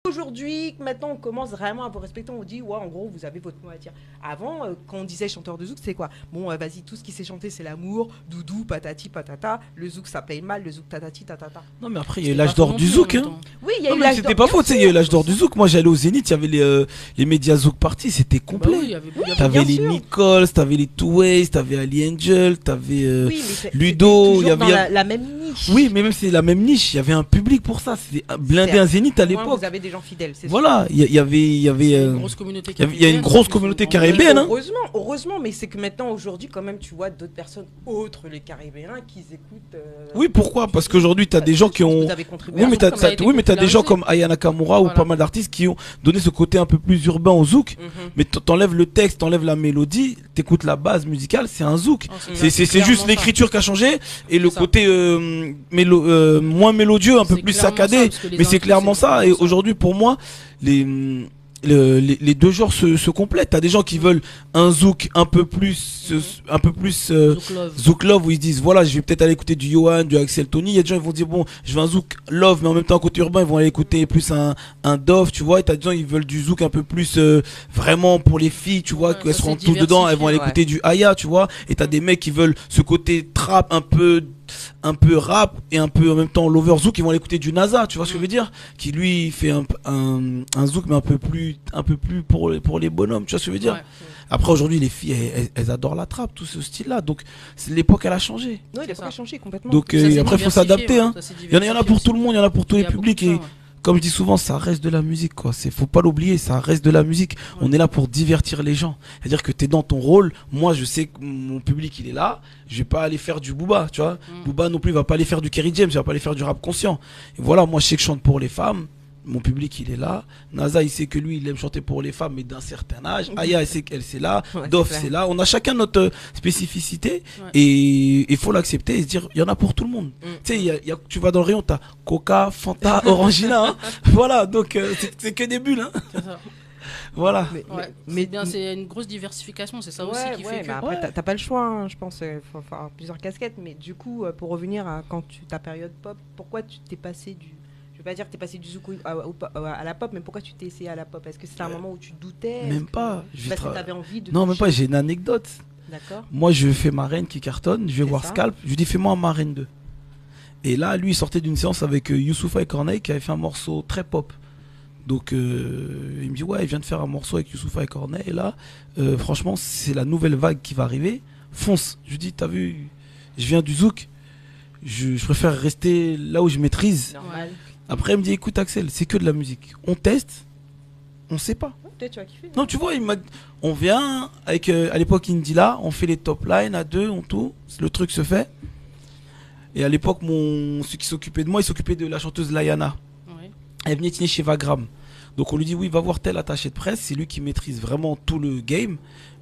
Aujourd'hui, maintenant, on commence vraiment à vous respecter. On dit, ouais, en gros, vous avez votre mot à dire. Avant, quand on disait chanteur de zouk, c'est quoi? Bon, vas-y, tout ce qui s'est chanté, c'est l'amour, doudou, patati, patata. Le zouk, ça paye mal, le zouk, tatati, tatata. Non, mais après, il y a eu l'âge d'or du zouk. Hein. Oui, il y a non, eu mais l'âge c'était d'or. pas faux, tu sais, il y a eu l'âge d'or du zouk. Moi, j'allais au Zénith, il y avait les médias zouk parties, c'était complet. Bah oui, t'avais les sûr. Nichols, t'avais les Two Ways, t'avais Ali Angel, t'avais Oui, mais Ludo. Il y avait dans la même niche. Oui, mais même si c'est la même niche, il y avait un public pour ça. C'était blindé un Zénith à l'époque. Vous avez des gens fidèles, c'est Voilà, il y avait une grosse communauté il y a une grosse communauté caribéenne. Hein. Heureusement, mais c'est que maintenant, aujourd'hui, quand même, tu vois d'autres personnes autres, les Caribéens, qui écoutent. Oui, pourquoi? Parce qu'aujourd'hui, tu as des gens qui ont. Vous avez contribué Oui, mais tu as des gens comme Aya Nakamura ou Voilà. pas mal d'artistes qui ont donné ce côté un peu plus urbain au zouk. Mais t'enlèves le texte, t'enlèves la mélodie, t'écoutes la base musicale, c'est un zouk. C'est juste l'écriture qui a changé et le côté moins mélodieux, un peu plus saccadé. Mais c'est clairement ça. Et aujourd'hui, pour moi, les deux genres se complètent. T'as des gens qui veulent un zouk un peu plus zouk love où ils se disent voilà, je vais peut-être aller écouter du Johan, du Axel Tony. Il y a des gens qui vont dire bon, je veux un zouk love mais en même temps côté urbain ils vont aller écouter plus un Dove, tu vois. Et t'as des gens qui veulent du zouk un peu plus vraiment pour les filles, tu vois, qu'elles seront toutes dedans, elles vont aller écouter du Aya, tu vois. Et t'as des mecs qui veulent ce côté trap un peu rap et un peu en même temps lover zouk, ils vont aller écouter du NASA, tu vois ce que je veux dire, qui lui fait un zouk mais un peu plus pour les bonhommes, tu vois ce que je veux dire. Après aujourd'hui les filles elles adorent la trap, tout ce style là, donc l'époque elle a changé. Oui, l'époque a changé complètement. Donc après il faut s'adapter, hein. Il y en a pour tout le monde, il y en a pour tous les publics et comme je dis souvent, ça reste de la musique, quoi. Faut pas l'oublier, ça reste de la musique. On est là pour divertir les gens. C'est-à-dire que t'es dans ton rôle. Moi, je sais que mon public, il est là. Je vais pas aller faire du Booba, tu vois. Booba non plus, il va pas aller faire du Kerry James, il va pas aller faire du rap conscient. Et voilà, moi, je sais que je chante pour les femmes. Mon public, il est là. NASA, il sait que lui, il aime chanter pour les femmes, mais d'un certain âge. Aya, elle sait qu'elle, c'est là. Dove, c'est là. On a chacun notre spécificité. Et il faut l'accepter et se dire, il y en a pour tout le monde. Tu sais, tu vas dans le rayon, t'as Coca, Fanta, Orangina. Hein. Voilà, donc c'est que des bulles. Hein. C'est ça. Voilà. Mais bien, c'est une grosse diversification, c'est ça aussi qui fait que. Après, t'as pas le choix, hein, je pense. Il faut avoir plusieurs casquettes. Mais du coup, pour revenir à ta période pop, pourquoi tu t'es passé du. Je veux pas dire que t'es passé du zouk à la pop, mais pourquoi tu t'es essayé à la pop? Est-ce que c'était un moment où tu doutais? Même pas. Parce que t'avais envie de. Non, même pas. J'ai une anecdote. D'accord. Moi, je fais ma reine qui cartonne. Je vais voir Scalp. Je lui dis, fais-moi un Marraine 2. Et là, lui, il sortait d'une séance avec Youssoupha et Corneille qui avait fait un morceau très pop. Donc, il me dit, ouais, il vient de faire un morceau avec Youssoupha et Corneille. Et là, franchement, c'est la nouvelle vague qui va arriver. Fonce. Je lui dis, t'as vu, je viens du zouk. Je préfère rester là où je maîtrise. Normal. Après, il me dit, écoute, Axel, c'est que de la musique. On teste, on sait pas. Peut-être tu vas kiffer. Non, tu vois, on vient avec, à l'époque, Indila, on fait les top lines à deux, on tout. Le truc se fait. Et à l'époque, celui qui s'occupait de moi, il s'occupait de la chanteuse Layana. Oui. Elle venait signer chez Vagram. Donc on lui dit, oui, va voir tel attaché de presse, c'est lui qui maîtrise vraiment tout le game.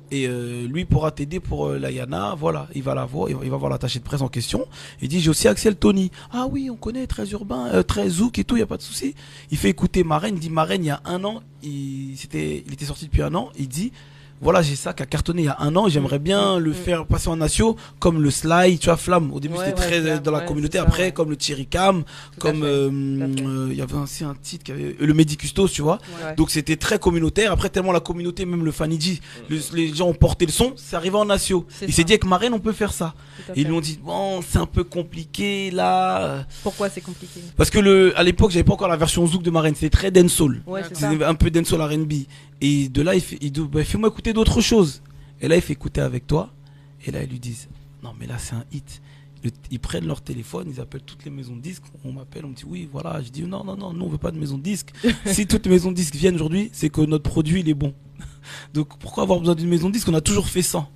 Et lui pourra t'aider pour Layana. Voilà, il va la voir, il va voir l'attaché de presse en question. Il dit, j'ai aussi Axel Tony. Ah oui, on connaît, très urbain, très zouk et tout, il n'y a pas de souci. Il fait écouter Marraine. Il dit, Marraine, il y a un an, il était sorti depuis un an. Il dit, voilà, j'ai ça qui a cartonné il y a un an. J'aimerais bien le faire passer en natio, comme le Sly, tu vois, Flamme. Au début, c'était très dans la communauté. Après, comme le Thierry Cam, comme il y avait aussi un titre qui avait le Medicustos, tu vois. Donc c'était très communautaire. Après, tellement la communauté, même le Fanidji, les gens ont porté le son, c'est arrivé en natio. Il s'est dit avec Marraine, on peut faire ça. Et ils lui ont dit, bon, c'est un peu compliqué là. Pourquoi c'est compliqué? Parce que à l'époque, j'avais pas encore la version zouk de Marraine. C'était très dancehall. C'était un peu dancehall R&B. Et de là, il dit, bah, fais-moi écouter d'autres choses. Et là, il fait écouter avec toi. Et là, ils lui disent, non, mais là, c'est un hit. Ils prennent leur téléphone, ils appellent toutes les maisons de disques. On m'appelle, on me dit, oui, voilà. Je dis, non, nous, on veut pas de maison de disques. Si toutes les maisons de disques viennent aujourd'hui, c'est que notre produit, il est bon. Donc, pourquoi avoir besoin d'une maison de disques? On a toujours fait 100.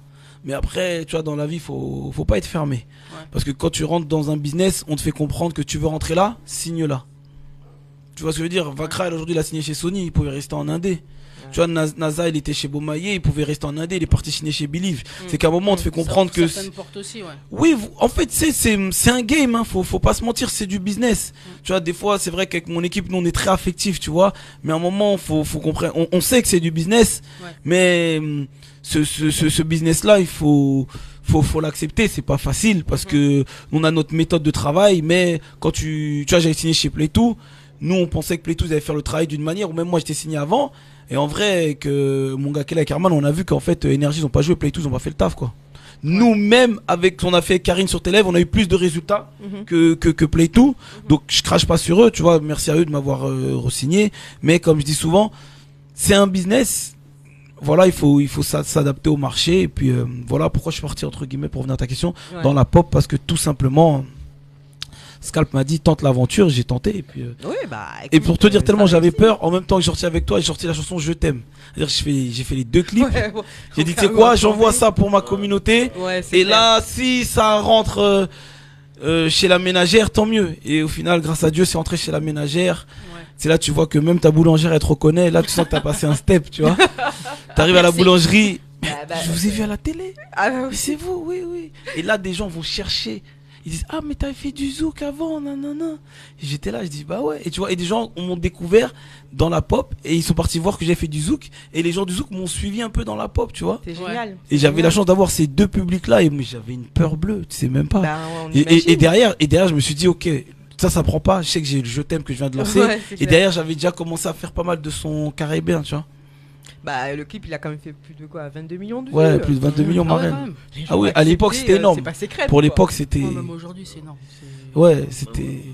Mais après, tu vois, dans la vie, faut pas être fermé. Parce que quand tu rentres dans un business, on te fait comprendre que tu veux rentrer là, signe là. Tu vois ce que je veux dire? Vakra, aujourd'hui, il a signé chez Sony, il pouvait rester en indé. Tu vois, NASA, il était chez Beaumaillé, il pouvait rester en indé, il est parti signer chez Believe. C'est qu'à un moment, on te fait comprendre que. Aussi, oui, en fait, c'est un game, hein. Faut pas se mentir, c'est du business. Tu vois, des fois, c'est vrai qu'avec mon équipe, nous, on est très affectifs, tu vois. Mais à un moment, faut comprendre. On sait que c'est du business, mais ce business-là, il faut l'accepter, c'est pas facile parce que on a notre méthode de travail, mais quand tu vois, j'avais signé chez Playtoo. nous on pensait que Playtooz allait faire le travail d'une manière, ou même moi j'étais signé avant, et en vrai que mon gars Kella et Carman, on a vu qu'en fait Energy ils ont pas joué, Playtooz ont pas fait le taf quoi. Nous-mêmes, avec ce qu'on a fait Karine sur tes lèvres, on a eu plus de résultats que Playtooz. Donc je crache pas sur eux, tu vois, merci à eux de m'avoir re-signé. Mais comme je dis souvent, c'est un business. Voilà, il faut s'adapter au marché. Et puis voilà pourquoi je suis parti, entre guillemets, pour revenir à ta question, dans la pop, parce que tout simplement, Scalp m'a dit tente l'aventure, j'ai tenté. Et puis, oui, bah, écoute, et pour te dire tellement j'avais peur, en même temps que j'ai sorti avec toi, j'ai sorti la chanson Je t'aime. C'est-à-dire j'ai fait les deux clips. J'ai dit tu sais quoi, j'envoie ça pour ma communauté. Et là, si ça rentre chez la ménagère, tant mieux. Et au final, grâce à Dieu, c'est entré chez la ménagère. C'est là tu vois que même ta boulangère elle te reconnaît. Là tu sens que t'as passé un step, tu vois. T'arrives à la boulangerie. Je vous ai vu à la télé. Mais c'est vous, oui. Et là des gens vont chercher. Ils disent ah mais t'avais fait du zouk avant, nanana. Et j'étais là, je dis bah ouais. Et tu vois, et des gens m'ont découvert dans la pop et ils sont partis voir que j'ai fait du zouk et les gens du zouk m'ont suivi un peu dans la pop, tu vois. C'est génial. Et j'avais la chance d'avoir ces deux publics là et j'avais une peur bleue, tu sais même pas. Bah, et derrière je me suis dit ok. Ça prend pas, je sais que j'ai le Je t'aime que je viens de lancer. Et derrière, j'avais déjà commencé à faire pas mal de sons caribéens, tu vois. Bah, le clip, il a quand même fait plus de quoi, 22 millions de vues. Ouais, plus de 22 millions, marraine. Ah oui, à l'époque, c'était énorme. C'est pas secret. Pour l'époque, c'était. Même aujourd'hui, c'est énorme. Ouais, c'était.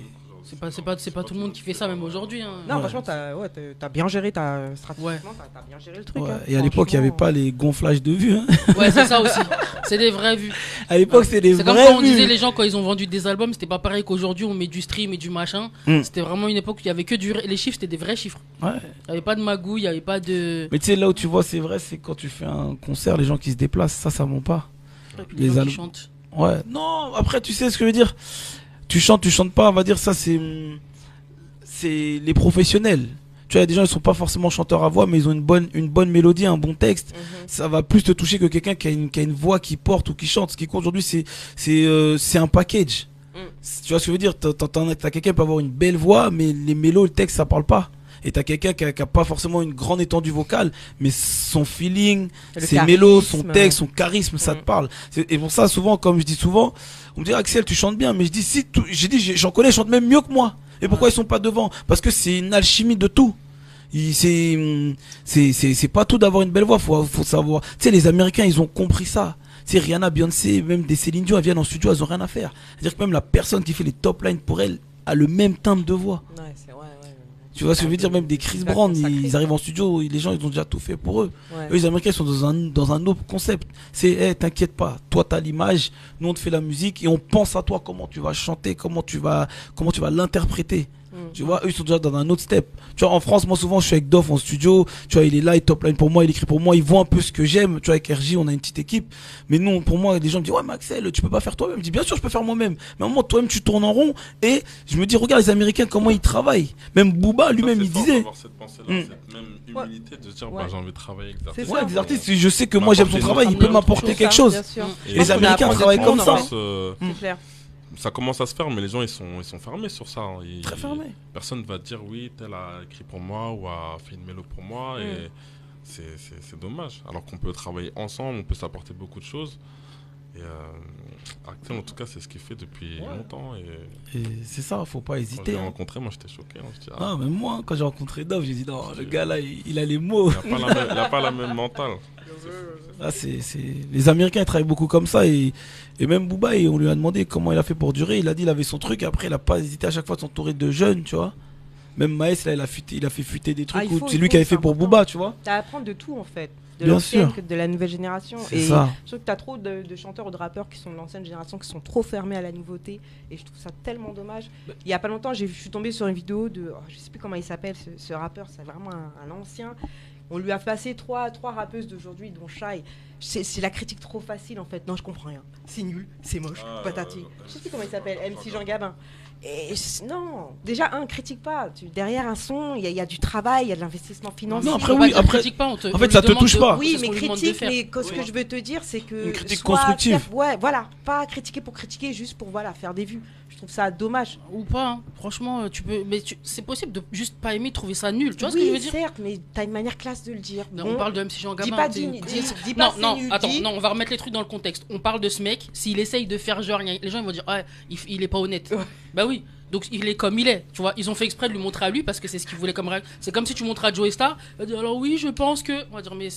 C'est pas tout le monde qui fait ça, même aujourd'hui. Hein. Non, franchement, t'as bien géré ta stratégie. T'as bien géré le truc. Ouais. Hein. Et à l'époque, il n'y avait pas les gonflages de vues. Hein. Ouais, c'est ça aussi. C'est des vraies vues. À l'époque, c'est des vraies vues. C'est comme quand on disait les gens, quand ils ont vendu des albums, c'était pas pareil qu'aujourd'hui, on met du stream et du machin. C'était vraiment une époque où il y avait que les chiffres, c'était des vrais chiffres. Ouais. Il n'y avait pas de magouille, il n'y avait pas de. Mais tu sais, là où tu vois, c'est vrai, c'est quand tu fais un concert, les gens qui se déplacent, ça ment pas. Et puis les gens qui chantent. Ouais. Non, après, tu sais ce que je veux dire. Tu chantes pas, on va dire, ça, c'est les professionnels. Tu vois, il y a des gens, ils sont pas forcément chanteurs à voix, mais ils ont une bonne mélodie, un bon texte. Ça va plus te toucher que quelqu'un qui a une voix qui porte ou qui chante. Ce qui compte aujourd'hui, c'est un package. Tu vois ce que je veux dire? T'as quelqu'un qui peut avoir une belle voix, mais les mélos, le texte, ça parle pas. Et t'as quelqu'un qui a pas forcément une grande étendue vocale, mais son feeling, ses mélos, son texte, son charisme, ça te parle. Et pour ça, souvent, comme je dis souvent, on me dit Axel, tu chantes bien, mais je dis j'en connais, ils chantent même mieux que moi. Et pourquoi ils sont pas devant? Parce que c'est une alchimie de tout. C'est pas tout d'avoir une belle voix, faut savoir. Tu sais, les Américains, ils ont compris ça. Tu sais, Rihanna, Beyoncé, même des Céline Dion, elles viennent en studio, elles ont rien à faire. C'est-à-dire que même la personne qui fait les top lines pour elle a le même timbre de voix. Ouais, c'est vrai, ouais. Tu vois ce que je veux dire? Même des Chris Brown, ils arrivent en studio, les gens, ils ont déjà tout fait pour eux. Eux, les Américains, ils sont dans un autre concept. C'est, t'inquiète pas, toi, t'as l'image, nous, on te fait la musique et on pense à toi, comment tu vas chanter, comment tu vas l'interpréter. Tu vois, eux ils sont déjà dans un autre step. Tu vois, en France, moi souvent je suis avec Doff en studio. Tu vois, il est là, il top line pour moi, il écrit pour moi, il voit un peu ce que j'aime. Tu vois, avec RJ, on a une petite équipe. Mais non, pour moi, les gens me disent ouais, Maxel, tu peux pas faire toi-même. Je dis bien sûr, je peux faire moi-même. Mais à un moment, toi-même, tu tournes en rond. Et je me dis, regarde les Américains, comment ils travaillent. Même Booba lui-même, il disait. Avoir cette pensée-là, cette même humilité de se dire, bah, j'ai envie de travailler avec des artistes. Ouais, des artistes, je sais que moi j'aime son travail, il peut m'apporter quelque chose. Et les Américains travaillent comme ça. C'est clair. Ça commence à se faire, mais les gens ils sont fermés sur ça. Très fermés. Personne va dire oui, tel a écrit pour moi ou a fait une mélo pour moi. Et c'est dommage. Alors qu'on peut travailler ensemble, on peut s'apporter beaucoup de choses. Et Axel, en tout cas, c'est ce qu'il fait depuis longtemps. Et c'est ça, faut pas hésiter. Quand je l'ai rencontré, moi j'étais choqué. Non, mais moi, quand j'ai rencontré Dove, j'ai dit non, le gars là, il a les mots. Il n'a pas la même mentale. Là, les Américains ils travaillent beaucoup comme ça et même Booba, on lui a demandé comment il a fait pour durer. Il a dit il avait son truc. Après, il a pas hésité à chaque fois de s'entourer de jeunes, tu vois. Même Maes, là, il a fait fuiter des trucs. C'est lui qui avait fait pour Booba, tu vois. T'as à apprendre de tout en fait. De Bien l'ancienne, sûr. de la nouvelle génération. C'est ça. Je trouve que t'as trop de chanteurs ou de rappeurs qui sont de l'ancienne génération, qui sont trop fermés à la nouveauté. Et je trouve ça tellement dommage. Il y a pas longtemps, je suis tombée sur une vidéo de, je sais plus comment il s'appelle, ce rappeur, c'est vraiment un ancien. On lui a passé trois rappeuses d'aujourd'hui, dont Shai. C'est la critique trop facile en fait. Non, je comprends rien. C'est nul, c'est moche, patati. Je sais plus comment il s'appelle, MC Jean Gabin. Et non, déjà critique pas. Derrière un son, il y a du travail, il y a de l'investissement financier. Non, après oui, après. Critique pas, En fait, ça te touche pas. Oui, mais critique. Mais ce que je veux te dire, c'est que une critique constructive. Ouais, voilà, pas critiquer pour critiquer, juste pour faire des vues. Je trouve ça dommage. Ou pas, hein. Franchement, tu peux. Mais c'est possible de juste pas aimer, trouver ça nul. Tu vois ce que je veux dire? Oui, certes, mais t'as une manière classe de le dire. On parle de MC Jean Gabin. Dis pas non, attends, non, on va remettre les trucs dans le contexte. On parle de ce mec, s'il essaye de faire genre, les gens ils vont dire, il est pas honnête. Bah oui. Donc il est comme il est, tu vois. Ils ont fait exprès de lui montrer à lui parce que c'est ce qu'ils voulaient comme règle. C'est comme si tu montres à Joey Star, il va dire alors oui, je pense que. On va dire mais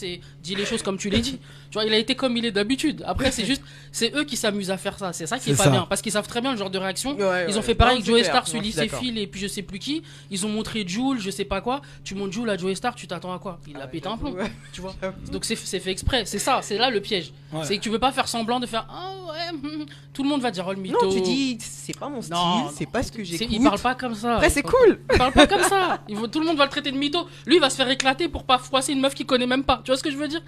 dis les choses comme tu les dis. Tu vois, il a été comme il est d'habitude. Après c'est eux qui s'amusent à faire ça. C'est ça qui est pas bien parce qu'ils savent très bien le genre de réaction. Ils ont fait pareil avec Joey Star, celui ses fils et puis je sais plus qui. Ils ont montré Jul, je sais pas quoi. Tu montres Jul à Joey Star, tu t'attends à quoi? Il a pété un plomb, tu vois. Donc c'est fait exprès. C'est ça, c'est là le piège. C'est que tu veux pas faire semblant de faire tout le monde va dire oh le mytho. Non, tu dis c'est pas mon style, c'est pas ce que j'écoute. Il parle pas comme ça. Après c'est cool. Il parle pas comme ça. Tout le monde va le traiter de mytho. Lui il va se faire éclater pour pas froisser une meuf qu'il connaît même pas. Tu vois ce que je veux dire?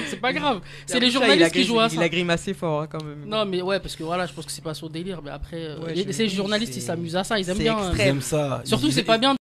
C'est pas grave. C'est les journalistes qui jouent à ça. Il a grimacé fort quand même. Non mais ouais parce que voilà je pense que c'est pas son délire mais après ces journalistes ils s'amusent à ça, ils aiment bien. Ils aiment ça. Surtout c'est pas bien